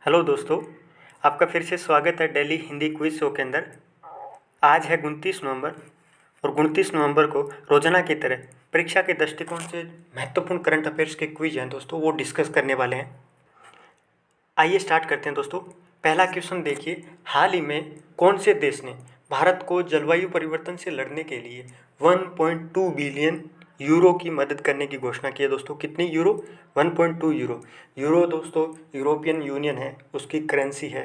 Hello दोस्तों, आपका फिर से स्वागत है डेली हिंदी क्विज शो के अंदर। आज है 29 नवंबर और 29 नवंबर को रोजाना की तरह परीक्षा के दृष्टिकोण से महत्वपूर्ण करंट अफेयर्स के क्विज हैं दोस्तों, वो डिस्कस करने वाले हैं। आइए स्टार्ट करते हैं दोस्तों। पहला क्वेश्चन देखिए, हाल ही में कौन से देश ने भारत को जलवायु परिवर्तन से लड़ने के लिए 1.2 बिलियन यूरो की मदद करने की घोषणा की है दोस्तों। कितनी यूरो? 1.2 यूरो। यूरो दोस्तों यूरोपियन यूनियन है, उसकी करेंसी है।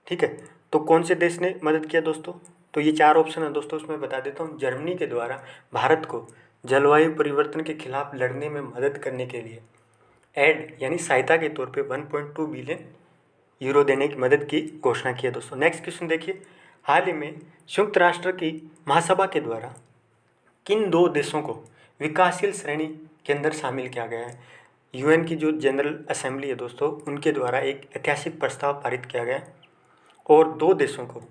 ठीक है, तो कौन से देश ने मदद किया दोस्तों? तो ये 4 ऑप्शन है दोस्तों, उसमें बता देता हूँ। जर्मनी के द्वारा भारत को जलवायु परिवर्तन के खिलाफ लड़ने में मदद करने के लिए एड यानी सहायता के तौर पे 1.2 बिलियन यूरो देने की मदद की घोषणा की है दोस्तों। नेक्स्ट क्वेश्चन देखिए, हाल ही में संयुक्त राष्ट्र की महासभा के द्वारा किन 2 देशों को विकासशील श्रेणी के अंदर शामिल किया गया है? यूएन की जो जनरल असेंबली है दोस्तों, उनके द्वारा एक ऐतिहासिक प्रस्ताव पारित किया गया है और 2 देशों को,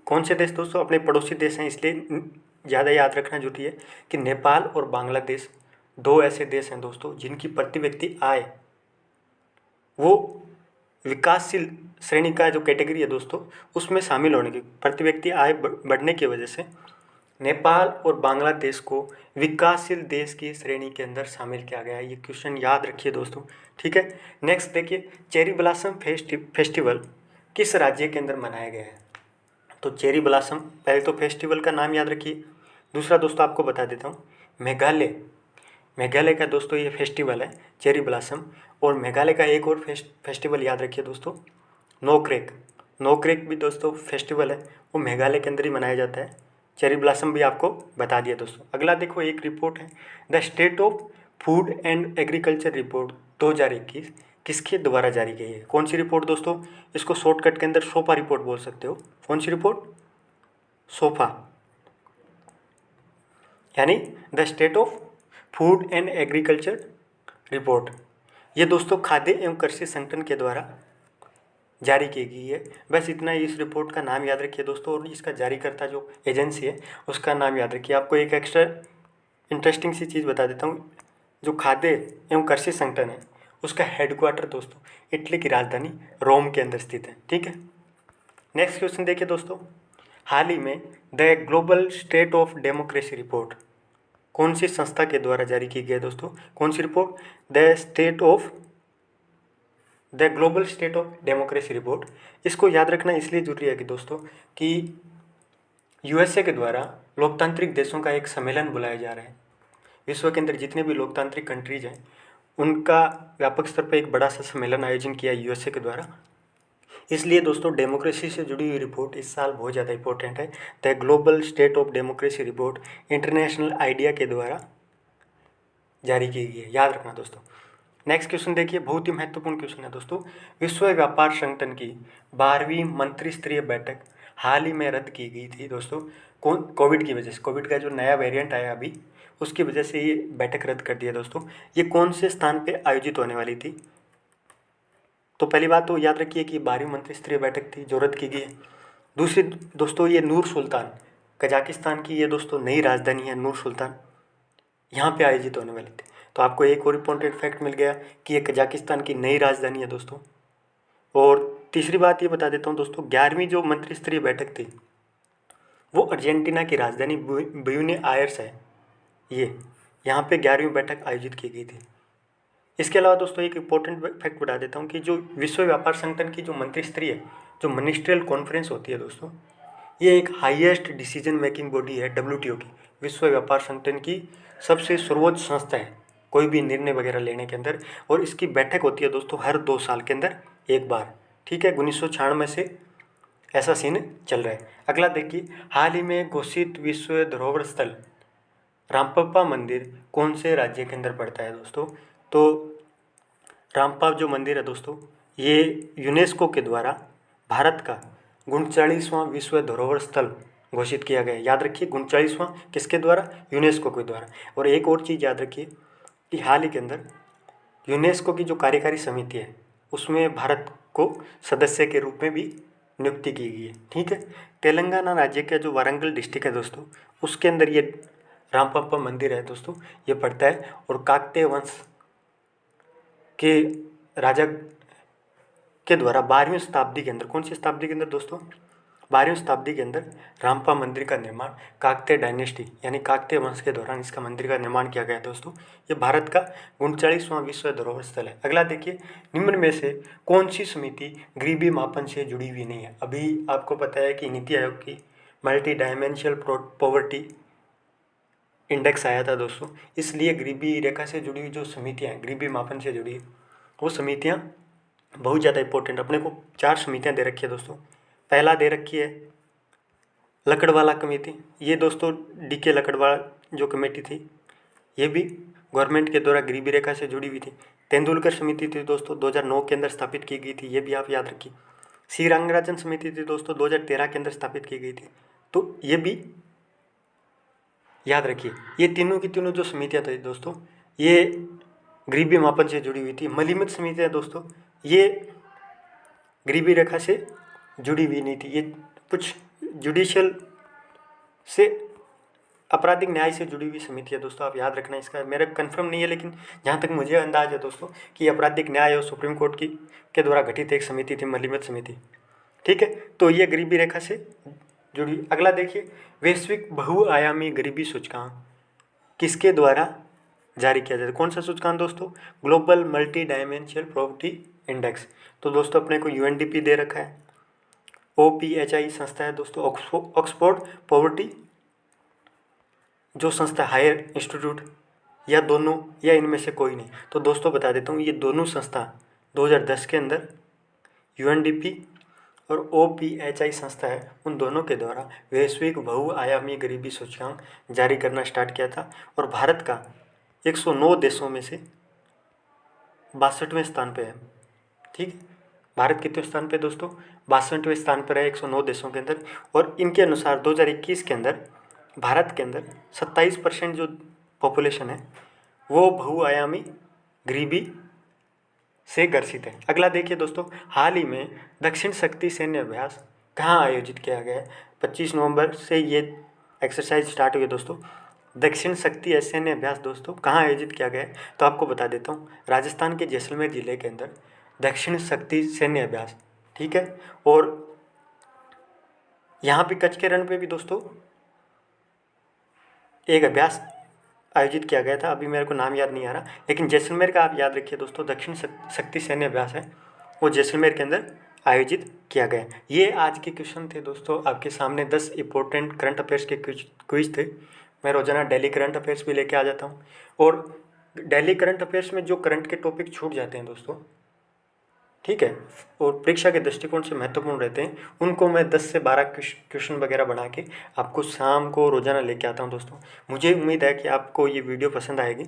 कौन से देश दोस्तों? अपने पड़ोसी देश हैं, इसलिए ज़्यादा याद रखना जरूरी है कि नेपाल और बांग्लादेश 2 ऐसे देश हैं दोस्तों जिनकी प्रति व्यक्ति आय वो विकासशील श्रेणी का जो कैटेगरी है दोस्तों उसमें शामिल होने की, प्रति व्यक्ति आय बढ़ने की वजह से नेपाल और बांग्लादेश को विकासशील देश की श्रेणी के अंदर शामिल किया गया है। ये क्वेश्चन याद रखिए दोस्तों। ठीक है, नेक्स्ट देखिए, चेरी ब्लॉसम फेस्टिवल किस राज्य के अंदर मनाया गया है? तो चेरी ब्लॉसम, पहले तो फेस्टिवल का नाम याद रखिए। दूसरा दोस्तों आपको बता देता हूँ, मेघालय मेघालय का दोस्तों ये फेस्टिवल है चेरी ब्लॉसम। और मेघालय का एक और फेस्टिवल याद रखिए दोस्तों, नोक्रेक। नोक्रेक भी दोस्तों फेस्टिवल है, वो मेघालय के अंदर ही मनाया जाता है। चेरी ब्लॉसम भी आपको बता दिया दोस्तों। अगला देखो, एक रिपोर्ट है the state of food and agriculture report 2021 किसके द्वारा जारी की है? कौन सी रिपोर्ट दोस्तों? इसको शॉर्टकट के अंदर सोफा रिपोर्ट बोल सकते हो। कौन सी रिपोर्ट? सोफा, यानी the state of food and agriculture report. ये दोस्तों खाद्य एवं कृषि संगठन के द्वारा जारी की गई है। बस इतना ही इस रिपोर्ट का नाम याद रखिए दोस्तों, और इसका जारीकर्ता जो एजेंसी है उसका नाम याद रखिए। आपको एक एक्स्ट्रा इंटरेस्टिंग सी चीज़ बता देता हूँ, जो खाद्य एवं कृषि संगठन है उसका हेडक्वार्टर दोस्तों इटली की राजधानी रोम के अंदर स्थित है। ठीक है, नेक्स्ट क्वेश्चन देखिए दोस्तों, हाल ही में the global state of democracy report कौन सी संस्था के द्वारा जारी की गई है दोस्तों? कौन सी report? The global state of democracy report. इसको याद रखना इसलिए जरूरी है कि दोस्तों कि यूएसए के द्वारा लोकतांत्रिक देशों का एक सम्मेलन बुलाया जा रहा है। विश्व के अंदर जितने भी लोकतांत्रिक कंट्रीज हैं उनका व्यापक स्तर पर एक बड़ा सा सम्मेलन आयोजन किया यूएसए के द्वारा। इसलिए दोस्तों डेमोक्रेसी से जुड़ी हुई रिपोर्ट इस साल बहुत ज़्यादा इंपॉर्टेंट है। The global state of democracy report international idea के द्वारा जारी की गई है, याद रखना दोस्तों। नेक्स्ट क्वेश्चन देखिए, बहुत ही महत्वपूर्ण क्वेश्चन है दोस्तों। विश्व व्यापार संगठन की 12वीं मंत्री स्तरीय बैठक हाल ही में रद्द की गई थी दोस्तों। कौन? कोविड की वजह से, कोविड का जो नया वेरिएंट आया अभी उसकी वजह से ये बैठक रद्द कर दिया दोस्तों। ये कौन से स्थान पे आयोजित होने वाली थी? तो पहली बात तो याद रखिए कि 12वीं मंत्री स्तरीय बैठक थी जो रद्द की गई है। दूसरी दोस्तों, ये नूर सुल्तान, कजाकिस्तान की ये दोस्तों नई राजधानी है नूर सुल्तान, यहाँ पे आयोजित होने वाली थी। तो आपको एक और इम्पोर्टेंट फैक्ट मिल गया कि ये कजाकिस्तान की नई राजधानी है दोस्तों। और तीसरी बात ये बता देता हूँ दोस्तों, 11वीं जो मंत्री स्तरीय बैठक थी वो अर्जेंटीना की राजधानी ब्यूनस आयर्स है, ये यहाँ पे 11वीं बैठक आयोजित की गई थी। इसके अलावा दोस्तों एक इम्पोर्टेंट फैक्ट बता देता हूँ कि जो विश्व व्यापार संगठन की जो मंत्री स्तरीय जो मिनिस्ट्रियल कॉन्फ्रेंस होती है दोस्तों, ये एक हाईएस्ट डिसीजन मेकिंग बॉडी है डब्ल्यूटीओ की। विश्व व्यापार संगठन की सबसे सर्वोच्च संस्था है कोई भी निर्णय वगैरह लेने के अंदर, और इसकी बैठक होती है दोस्तों हर 2 साल के अंदर एक बार। ठीक है, 1996 से ऐसा सीन चल रहा है। अगला देखिए, हाल ही में घोषित विश्व धरोहर स्थल रामपप्पा मंदिर कौन से राज्य के अंदर पड़ता है दोस्तों? तो रामपा जो मंदिर है दोस्तों ये यूनेस्को के द्वारा भारत का 39वां विश्व धरोहर स्थल घोषित किया गया है। याद रखिए 39वां किसके द्वारा? यूनेस्को के द्वारा। और एक और चीज़ याद रखिए कि हाल ही के अंदर यूनेस्को की जो कार्यकारी समिति है उसमें भारत को सदस्य के रूप में भी नियुक्ति की गई है। ठीक है, तेलंगाना राज्य का जो वारंगल डिस्ट्रिक्ट है दोस्तों उसके अंदर ये रामपप्पा मंदिर है दोस्तों, ये पड़ता है। और काकतीय वंश के राजा के द्वारा 12वीं शताब्दी के अंदर, कौन सी शताब्दी के अंदर दोस्तों, 12वीं शताब्दी के अंदर रामपा मंदिर का निर्माण काकतीय डायनेस्टी यानी काकतीय वंश के दौरान इसका मंदिर का निर्माण किया गया दोस्तों। ये भारत का 39वां विश्व धरोहर स्थल है। अगला देखिए, निम्न में से कौन सी समिति गरीबी मापन से जुड़ी हुई नहीं है। अभी आपको पता है कि नीति आयोग की मल्टी डायमेंशनल पॉवर्टी इंडेक्स आया था दोस्तों, इसलिए गरीबी रेखा से जुड़ी हुई जो समितियाँ हैं, गरीबी मापन से जुड़ी, वो समितियाँ बहुत ज़्यादा इंपॉर्टेंट। अपने को 4 समितियाँ दे रखी है दोस्तों। पहला दे रखी है लकड़वाला कमेटी। ये दोस्तों DK लकड़वाला जो कमेटी थी, ये भी गवर्नमेंट के द्वारा गरीबी रेखा से जुड़ी हुई थी। तेंदुलकर समिति थी दोस्तों, 2009 के अंदर स्थापित की गई थी, ये भी आप याद रखिए। सी रंगराजन समिति थी दोस्तों, 2013 के अंदर स्थापित की गई थी, तो ये भी याद रखिए। ये तीनों की तीनों जो समितियाँ थी दोस्तों, ये गरीबी मापन से जुड़ी हुई थी। मलीमत समितियाँ दोस्तों, ये गरीबी रेखा से जुड़ी हुई नहीं थी, ये कुछ जुडिशियल से आपराधिक न्याय से जुड़ी हुई समिति है दोस्तों, आप याद रखना। इसका मेरा कंफर्म नहीं है, लेकिन जहाँ तक मुझे अंदाज है दोस्तों कि आपराधिक न्याय और सुप्रीम कोर्ट की के द्वारा गठित एक समिति थी, मलीमत समिति। ठीक है, तो ये गरीबी रेखा से जुड़ी। अगला देखिए, वैश्विक बहुआयामी गरीबी सूचकांक किसके द्वारा जारी किया जाता है। कौन सा सूचकांक दोस्तों, global multi dimensional poverty index. तो दोस्तों अपने को UNDP दे रखा है, OPHI संस्था है दोस्तों, ऑक्सफोर्ड पॉवर्टी जो संस्था, हायर इंस्टीट्यूट, या दोनों या इनमें से कोई नहीं। तो दोस्तों बता देता हूँ, ये दोनों संस्था 2010 के अंदर UNDP और OPHI संस्था है, उन दोनों के द्वारा वैश्विक बहुआयामी गरीबी सूचकांक जारी करना स्टार्ट किया था। और भारत का 109 देशों में से 62वें स्थान पे है। ठीक है, भारत कितने स्थान पे दोस्तों, 62वें स्थान पर है 109 देशों के अंदर। और इनके अनुसार 2021 के अंदर भारत के अंदर 27% जो पॉपुलेशन है वो बहुआयामी गरीबी से ग्रसित है। अगला देखिए दोस्तों, हाल ही में दक्षिण शक्ति सैन्य अभ्यास कहाँ आयोजित किया गया है। 25 नवंबर से ये एक्सरसाइज स्टार्ट हुई है दोस्तों। दक्षिण शक्ति सैन्य अभ्यास दोस्तों कहाँ आयोजित किया गया है, तो आपको बता देता हूँ, राजस्थान के जैसलमेर जिले के अंदर दक्षिण शक्ति सैन्य अभ्यास। ठीक है, और यहाँ पे कच्छ के रण पे भी दोस्तों एक अभ्यास आयोजित किया गया था, अभी मेरे को नाम याद नहीं आ रहा, लेकिन जैसलमेर का आप याद रखिए दोस्तों, दक्षिण शक्ति सैन्य अभ्यास है वो जैसलमेर के अंदर आयोजित किया गया। ये आज के क्वेश्चन थे दोस्तों, आपके सामने 10 इंपॉर्टेंट करंट अफेयर्स के क्विज थे। मैं रोजाना डेली करंट अफेयर्स भी लेके आ जाता हूँ, और डेली करंट अफेयर्स में जो करंट के टॉपिक छूट जाते हैं दोस्तों, ठीक है, और परीक्षा के दृष्टिकोण से महत्वपूर्ण रहते हैं, उनको मैं 10 से 12 क्वेश्चन वगैरह बना के आपको शाम को रोज़ाना लेके आता हूं दोस्तों। मुझे उम्मीद है कि आपको ये वीडियो पसंद आएगी,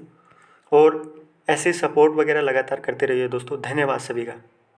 और ऐसे सपोर्ट वगैरह लगातार करते रहिए दोस्तों। धन्यवाद सभी का।